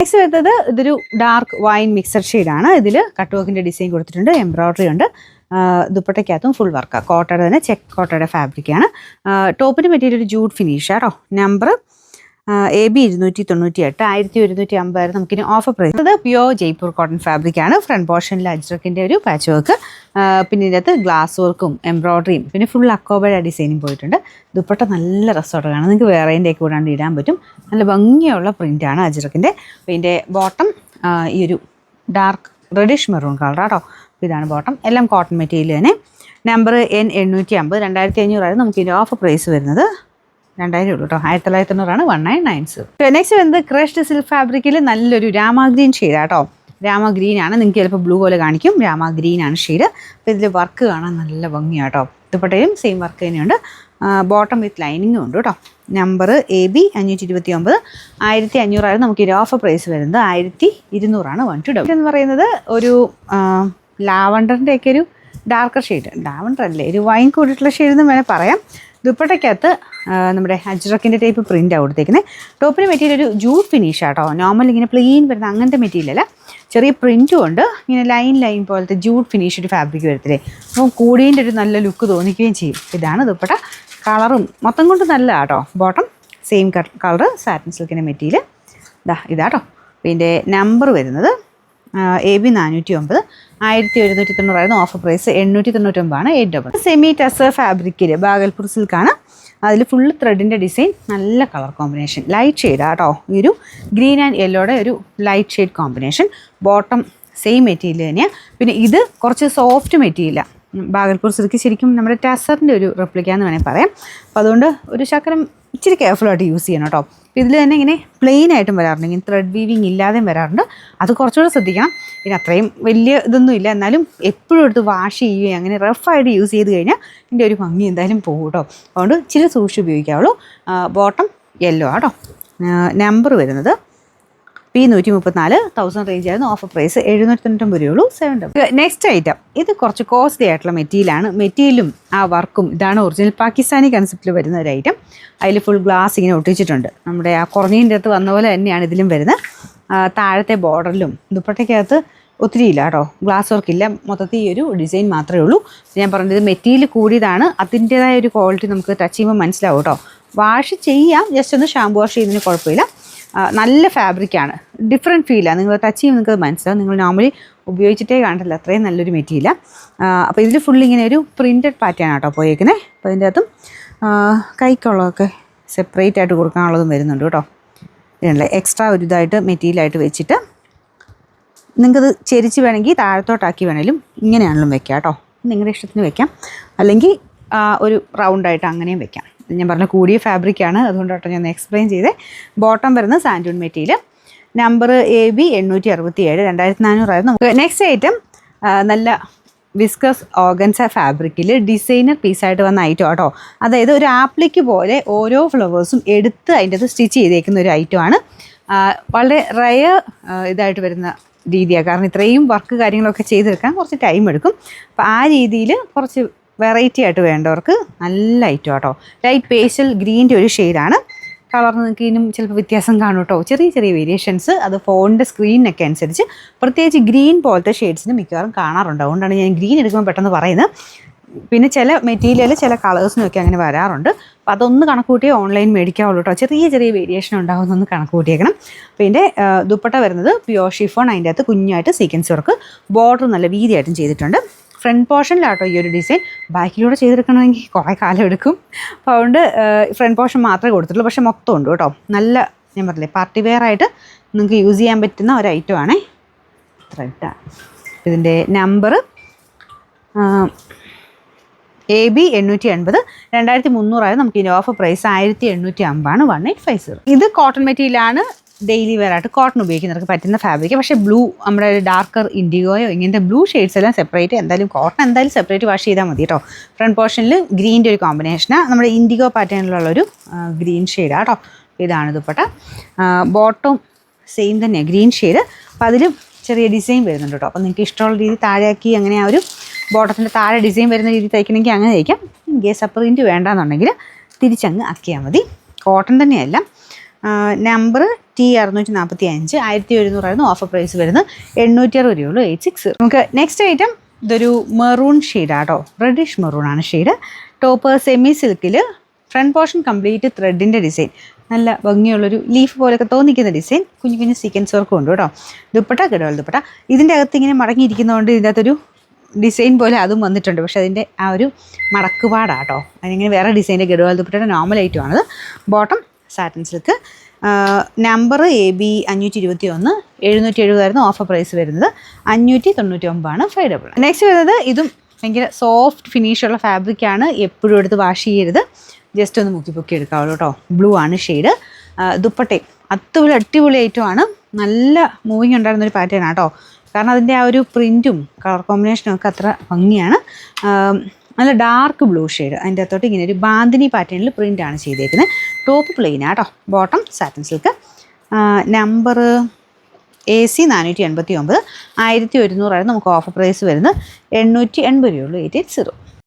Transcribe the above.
Next വരുന്നത് ഇതൊരു dark wine mixed ഷെയ്ഡാണ്. ഇതിൽ കട്ട് വർക്കിൻ്റെ ഡിസൈൻ കൊടുത്തിട്ടുണ്ട്, എംബ്രോയ്ഡറി ഉണ്ട്. ദുപ്പട്ടയ്ക്കകത്തും ഫുൾ വർക്കാണ്. കോട്ടയുടെ തന്നെ ചെക്ക് കോട്ടയുടെ ഫാബ്രിക്കാണ്. ടോപ്പിൻ്റെ മെറ്റീരിയൽ ഒരു ജൂഡ് ഫിനിഷ് കേട്ടോ. നമ്പർ AB 298, 1150 നമുക്കിനി ഓഫർ പ്രൈസ്. അത് പ്യോർ ജയ്പൂർ കോട്ടൺ ഫാബ്രിക്കാണ്. ഫ്രണ്ട് പോർഷനിൽ അജ്രക്കിൻ്റെ ഒരു പാച്ച് വർക്ക്, പിന്നെ ഇതിനകത്ത് ഗ്ലാസ് വർക്കും എംബ്രോയ്ഡറിയും പിന്നെ ഫുൾ അക്കോബയുടെ ഡിസൈനും പോയിട്ടുണ്ട്. ദുപ്പട്ട നല്ല രസമായിട്ട് കാണാം, നിങ്ങൾക്ക് വേറെൻ്റെ ഒക്കെ കൂടാണ്ട് ഇടാൻ പറ്റും. നല്ല ഭംഗിയുള്ള പ്രിൻ്റാണ് അജ്രക്കിൻ്റെ. പിന്നെ ബോട്ടം ഈ ഒരു ഡാർക്ക് റെഡിഷ് മെറൂൺ കളർ കേട്ടോ. ഇതാണ് ബോട്ടം, എല്ലാം കോട്ടൺ മെറ്റീരിയൽ തന്നെ. നമ്പർ N 850, 2500 നമുക്ക് ഇതിൻ്റെ ഓഫർ പ്രൈസ് വരുന്നത് 2000 ഉള്ളൂ കേട്ടോ. 1900 1990. നെക്സ്റ്റ് വരുന്നത് ക്രഷ്ഡ് സിൽക്ക് ഫാബ്രിക്കിൽ നല്ലൊരു രാമ ഗ്രീൻ ഷെയ്ഡാണ് കേട്ടോ. രാമ ഗ്രീൻ ആണ്, നിങ്ങൾക്ക് ചിലപ്പോൾ ബ്ലൂ പോലെ കാണിക്കും. രാമ ഗ്രീൻ ആണ് ഷെയ്ഡ്. അപ്പോൾ ഇതിൽ വർക്ക് കാണാൻ നല്ല ഭംഗിയാണ് കേട്ടോ. ദുപ്പട്ടയും സെയിം വർക്ക് തന്നെയുണ്ട്. ബോട്ടം വിത്ത് ലൈനിങ്ങും ഉണ്ട് കേട്ടോ. നമ്പർ AB 529, 1500 നമുക്ക് ഈ ഓഫർ പ്രൈസ് വരുന്നത് 1200 1 എന്ന് പറയുന്നത് ഒരു ലാവണ്ടറിൻ്റെ ഒക്കെ ഒരു ഡാർക്കർ ഷെയ്ഡ്. ലാവണ്ടർ അല്ലേ, ഒരു വൈൻ കൂടിയിട്ടുള്ള ഷെയ്ഡ് എന്ന് വേണേൽ പറയാം. ദുപ്പട്ടയ്ക്കകത്ത് നമ്മുടെ അജ്രക്കിൻ്റെ ടൈപ്പ് പ്രിൻ്റാണ് കൊടുത്തേക്കുന്നത്. ടോപ്പിന് മെറ്റീരിയൽ ഒരു ജൂഡ് ഫിനിഷ് ആട്ടോ. നോർമൽ ഇങ്ങനെ പ്ലെയിൻ വരുന്ന അങ്ങനത്തെ മെറ്റീരിയൽ അല്ല, ചെറിയ പ്രിൻറ്റും ഉണ്ട്. ഇങ്ങനെ ലൈൻ പോലത്തെ ജൂഡ് ഫിനിഷ് ഒരു ഫാബ്രിക് വരത്തില്ലേ, അപ്പോൾ കൂടീൻ്റെ ഒരു നല്ല ലുക്ക് തോന്നിക്കുകയും ചെയ്യും. ഇതാണ് ദുപ്പട്ട. കളറും മൊത്തം കൊണ്ട് നല്ല കേട്ടോ. ബോട്ടം സെയിം കളറ്, സാറ്റിൻ സിൽക്കിൻ്റെ മെറ്റീരിയൽ ഇതാട്ടോ. പിന്നെ നമ്പർ വരുന്നത് AB 409, 1790 offer price 899 8 semi tussar ഫാബ്രിക്കിൽ ബാഗൽപൂർ സിൽക്കാണ്. അതിൽ ഫുൾ ത്രെഡിൻ്റെ ഡിസൈൻ, നല്ല കളർ കോമ്പിനേഷൻ, ലൈറ്റ് ഷെയ്ഡാണ് കേട്ടോ. ഈ ഒരു ഗ്രീൻ ആൻഡ് യെല്ലോയുടെ ഒരു light shade combination. Bottom same material തന്നെയാണ്. പിന്നെ ഇത് കുറച്ച് സോഫ്റ്റ് മെറ്റീരിയലാണ്. ബാഗൽപൂർ സിൽക്ക് ശരിക്കും നമ്മുടെ ടസറിൻ്റെ ഒരു റെപ്ലിക്കാന്ന് വേണമെങ്കിൽ പറയാം. അപ്പോൾ അതുകൊണ്ട് ഒരു ശകലം ഇച്ചിരി കെയർഫുള്ളായിട്ട് യൂസ് ചെയ്യണം കേട്ടോ. ഇതിൽ തന്നെ ഇങ്ങനെ പ്ലെയിൻ ആയിട്ടും വരാറുണ്ട്, ഇങ്ങനെ ത്രെഡ് വീവിങ് ഇല്ലാതെയും വരാറുണ്ട്. അത് കുറച്ചുകൂടെ ശ്രദ്ധിക്കണം. പിന്നെ അത്രയും വലിയ ഇതൊന്നും ഇല്ല, എന്നാലും എപ്പോഴും എടുത്ത് വാഷ് ചെയ്യുകയും അങ്ങനെ റഫായിട്ട് യൂസ് ചെയ്ത് കഴിഞ്ഞാൽ ഇതിൻ്റെ ഒരു ഭംഗി എന്തായാലും പോകും കേട്ടോ. അതുകൊണ്ട് ഇച്ചിരി സൂക്ഷിച്ച് ഉപയോഗിക്കാവുള്ളൂ. ബോട്ടം യെല്ലോ ആട്ടോ. നമ്പർ വരുന്നത് P 134, 1000 റേഞ്ച് ആയിരുന്നു. ഓഫർ പ്രൈസ് 799 രൂപയുള്ളൂ. 7. നെക്സ്റ്റ് ഐറ്റം, ഇത് കുറച്ച് കോസ്റ്റ്ലി ആയിട്ടുള്ള മെറ്റീരിയലാണ്. മെറ്റീരിയലും ആ വർക്കും ഇതാണ് ഒറിജിനൽ പാകിസ്ഥാനി കൺസെപ്റ്റിൽ വരുന്ന ഒരു ഐറ്റം. അതിൽ ഫുൾ ഗ്ലാസ് ഇങ്ങനെ ഒട്ടിച്ചിട്ടുണ്ട്. നമ്മുടെ ആ കുറഞ്ഞതിൻ്റെ അടുത്ത് വന്ന പോലെ തന്നെയാണ് ഇതിലും വരുന്നത്. താഴത്തെ ബോർഡറിലും ദുപ്പട്ടയ്ക്കകത്ത് ഒത്തിരി ഇല്ല കേട്ടോ, ഗ്ലാസ് വർക്കില്ല. മൊത്തത്തിൽ ഈ ഒരു ഡിസൈൻ മാത്രമേ ഉള്ളൂ. ഞാൻ പറഞ്ഞത് മെറ്റീരിയൽ കൂടിയതാണ്, അതിൻ്റേതായ ഒരു ക്വാളിറ്റി നമുക്ക് ടച്ച് ചെയ്യുമ്പോൾ മനസ്സിലാവും കേട്ടോ. വാഷ് ചെയ്യാം, ജസ്റ്റ് ഒന്ന് ഷാമ്പു വാഷ് ചെയ്യുന്നതിന് കുഴപ്പമില്ല. നല്ല ഫാബ്രിക്കാണ്, ഡിഫറെൻറ്റ് ഫീലാണ്. നിങ്ങൾ ടച്ച് ചെയ്യുമ്പോൾ നിങ്ങൾക്ക് മനസ്സിലാവും. നിങ്ങൾ നോർമലി ഉപയോഗിച്ചിട്ടേ കണ്ടില്ല, അത്രയും നല്ലൊരു മെറ്റീരിയലാണ്. അപ്പോൾ ഇതിൽ ഫുൾ ഇങ്ങനെ ഒരു പ്രിൻറ്റഡ് പാറ്റേൺ ആട്ടോ പോയേക്കുന്നത്. അപ്പോൾ അതിൻ്റെ അകത്തും കൈക്കുള്ളതൊക്കെ സെപ്പറേറ്റ് ആയിട്ട് കൊടുക്കാനുള്ളതും വരുന്നുണ്ട് കേട്ടോ. ഇതിനുള്ള എക്സ്ട്രാ ഒരു ഇതായിട്ട് മെറ്റീരിയലായിട്ട് വെച്ചിട്ട് നിങ്ങൾക്കത് ചെരിച്ച് വേണമെങ്കിൽ താഴത്തോട്ടാക്കി വേണമെങ്കിലും ഇങ്ങനെയാണെങ്കിലും വെക്കാം കേട്ടോ. നിങ്ങളുടെ ഇഷ്ടത്തിന് വെക്കാം, അല്ലെങ്കിൽ ഒരു റൗണ്ടായിട്ട് അങ്ങനെയും വെക്കാം. ഞാൻ പറഞ്ഞ കൂടിയ ഫാബ്രിക്കാണ്, അതുകൊണ്ടാട്ടോ ഞാൻ എക്സ്പ്ലെയിൻ ചെയ്തേ. ബോട്ടം വരുന്നത് സാൻഡൂൺ മെറ്റീരിയൽ. നമ്പർ AB 867, 2400 നമുക്ക്. നെക്സ്റ്റ് ഐറ്റം നല്ല വിസ്കസ് ഓർഗൻസ ഫാബ്രിക്കിൽ ഡിസൈനർ പീസായിട്ട് വന്ന ഐറ്റം കേട്ടോ. അതായത് ഒരു ആപ്ലിക്ക് പോലെ ഓരോ ഫ്ലവേഴ്സും എടുത്ത് അതിൻ്റെ അത് സ്റ്റിച്ച് ചെയ്തേക്കുന്ന ഒരു ഐറ്റമാണ്. വളരെ റയർ ഇതായിട്ട് വരുന്ന രീതിയാണ്, കാരണം ഇത്രയും വർക്ക് കാര്യങ്ങളൊക്കെ ചെയ്തെടുക്കാൻ കുറച്ച് ടൈം എടുക്കും. അപ്പോൾ ആ രീതിയിൽ കുറച്ച് വെറൈറ്റി ആയിട്ട് വേണ്ടവർക്ക് നല്ല ഐറ്റം കേട്ടോ. ലൈറ്റ് പേസ്റ്റൽ ഗ്രീൻ്റെ ഒരു ഷെയ്ഡാണ്. കളർ നിങ്ങൾക്ക് ഇതിനും ചിലപ്പോൾ വ്യത്യാസം കാണും കേട്ടോ, ചെറിയ ചെറിയ വേരിയേഷൻസ്. അത് ഫോണിൻ്റെ സ്ക്രീനൊക്കെ അനുസരിച്ച് പ്രത്യേകിച്ച് ഗ്രീൻ പോലത്തെ ഷെയ്ഡ്സിന് മിക്കവാറും കാണാറുണ്ട്. അതുകൊണ്ടാണ് ഞാൻ ഗ്രീൻ എടുക്കുമ്പോൾ പെട്ടെന്ന് പറയുന്നത്. പിന്നെ ചില മെറ്റീരിയൽ ചില കളേഴ്സിനൊക്കെ അങ്ങനെ വരാറുണ്ട്. അപ്പോൾ അതൊന്ന് കണക്ക് കൂട്ടിയേ ഓൺലൈൻ മേടിക്കാവുള്ളൂ കേട്ടോ. ചെറിയ ചെറിയ വേരിയേഷൻ ഉണ്ടാകുന്നൊന്ന് കണക്ക് കൂട്ടിയേക്കണം. പിന്നെ ദുപ്പട്ട വരുന്നത് പ്യോർ ഷിഫോൺ, അതിൻ്റെ അകത്ത് കുഞ്ഞായിട്ട് സീക്വൻസ് വർക്ക്, ബോർഡർ നല്ല വീതിയായിട്ടും ചെയ്തിട്ടുണ്ട്. ഫ്രണ്ട് പോർഷനിലാട്ടോ ഈ ഒരു ഡിസൈൻ. ബാക്കിലൂടെ ചെയ്തെടുക്കണമെങ്കിൽ കുറേ കാലം എടുക്കും. അപ്പോൾ അതുകൊണ്ട് ഫ്രണ്ട് പോർഷൻ മാത്രമേ കൊടുത്തിട്ടുള്ളൂ, പക്ഷേ മൊത്തം ഉണ്ട് കേട്ടോ. നല്ല, ഞാൻ പറഞ്ഞില്ലേ, പാർട്ടി വെയർ ആയിട്ട് നിങ്ങൾക്ക് യൂസ് ചെയ്യാൻ പറ്റുന്ന ഒരു ഐറ്റമാണേ. ത്രെഡാണ്. ഇതിൻ്റെ നമ്പർ AB 880, 2300 നമുക്ക് ഇതിൻ്റെ ഓഫർ പ്രൈസ് 1850 1850. ഇത് കോട്ടൺ മെറ്റീരിയലാണ്. ഡെയിലി വെയർ ആയിട്ട് കോട്ടൺ ഉപയോഗിക്കുന്നവർക്ക് പറ്റുന്ന ഫാബ്രിക്. പക്ഷേ ബ്ലൂ, നമ്മുടെ ഡാർക്കർ ഇൻഡിഗോയോ ഇങ്ങനത്തെ ബ്ലൂ ഷെയ്ഡ്സ് എല്ലാം സെപ്പറേറ്റ്, എന്തായാലും കോട്ടൺ എന്തായാലും സെപ്പറേറ്റ് വാഷ് ചെയ്താൽ മതി കേട്ടോ. ഫ്രണ്ട് പോർഷനിൽ ഗ്രീൻ്റെ ഒരു കോമ്പിനേഷനാണ്, നമ്മുടെ ഇൻഡിഗോ പാറ്റേണിലുള്ളൊരു ഗ്രീൻ ഷെയ്ഡാണ് കേട്ടോ. ഇതാണ് ദുപ്പട്ട. ബോട്ടം സെയിം തന്നെ ഗ്രീൻ ഷെയ്ഡ്. അപ്പോൾ അതിലും ചെറിയ ഡിസൈൻ വരുന്നുണ്ട് കേട്ടോ. അപ്പോൾ നിങ്ങൾക്ക് ഇഷ്ടമുള്ള രീതി താഴെയാക്കി അങ്ങനെ ആ ഒരു ബോട്ടത്തിൻ്റെ താഴെ ഡിസൈൻ വരുന്ന രീതി തയ്ക്കണമെങ്കിൽ അങ്ങനെ തയ്ക്കാം. ഇൻ കേസ് പ്രിൻറ്റ് വേണ്ടാന്നുണ്ടെങ്കിൽ തിരിച്ചങ്ങ് ആക്കിയാൽ മതി. കോട്ടൺ തന്നെയല്ല. നമ്പർ T645, 1100 ഓഫർ പ്രൈസ് വരുന്നത് 860 രൂപയുള്ളൂ 860. നമുക്ക് നെക്സ്റ്റ് ഐറ്റം ഇതൊരു മെറൂൺ ഷെയ്ഡാണ് കേട്ടോ, റെഡിഷ് മെറൂൺ ആണ് ഷെയ്ഡ്. ടോപ്പ് സെമി സിൽക്കിൽ ഫ്രണ്ട് പോർഷൻ കംപ്ലീറ്റ് ത്രെഡിൻ്റെ ഡിസൈൻ, നല്ല ഭംഗിയുള്ളൊരു ലീഫ് പോലെയൊക്കെ തോന്നിക്കുന്ന ഡിസൈൻ, കുഞ്ഞു കുഞ്ഞു സീക്വൻസ് വർക്കും ഉണ്ട് കേട്ടോ. ദുപ്പട്ട ഗഡ്വാൾ ദുപ്പട്ട, ഇതിൻ്റെ അകത്ത് ഇങ്ങനെ മടങ്ങിയിരിക്കുന്നതുകൊണ്ട് ഇതിൻ്റെ അകത്തൊരു ഡിസൈൻ പോലെ അതും വന്നിട്ടുണ്ട്, പക്ഷേ അതിൻ്റെ ആ ഒരു മടക്കുപാടാണ് കേട്ടോ. അതിനിങ്ങനെ വേറെ ഡിസൈൻ്റെ ഗഡ്വാൾ ദുപ്പട്ടയുടെ നോർമൽ ഐറ്റമാണത്. Bottom satin silk, number AB 521, 770 offer price വരുന്നത് 599 500. നെക്സ്റ്റ് വരുന്നത് ഇതും ഭയങ്കര സോഫ്റ്റ് ഫിനിഷുള്ള ഫാബ്രിക്കാണ്, എപ്പോഴും എടുത്ത് വാഷ് ചെയ്യരുത്, ജസ്റ്റ് ഒന്ന് മുക്കി പൊക്കി എടുക്കാവുള്ളൂ കേട്ടോ. ബ്ലൂ ആണ് ഷെയ്ഡ്. ദുപ്പട്ടയും അതുപോലെ അടിപൊളി ഐറ്റമാണ്, നല്ല മൂവിങ് ഉണ്ടായിരുന്നൊരു പാറ്റേൺ ആണ് കേട്ടോ. കാരണം അതിൻ്റെ ആ ഒരു പ്രിൻറ്റും കളർ കോമ്പിനേഷനും ഒക്കെ അത്ര ഭംഗിയാണ്. നല്ല ഡാർക്ക് ബ്ലൂ ഷെയ്ഡ്, അതിൻ്റെ അകത്തോട്ട് ഇങ്ങനെ ഒരു ബാന്തിനി പാറ്റേണിൽ പ്രിൻ്റാണ് ചെയ്തേക്കുന്നത്. ടോപ്പ് പ്ലെയിൻ ആട്ടോ. Bottom satin silk, number AC 489, 1100 നമുക്ക് ഓഫർ പ്രൈസ് വരുന്നത് 880 രൂപയുള്ളൂ 880.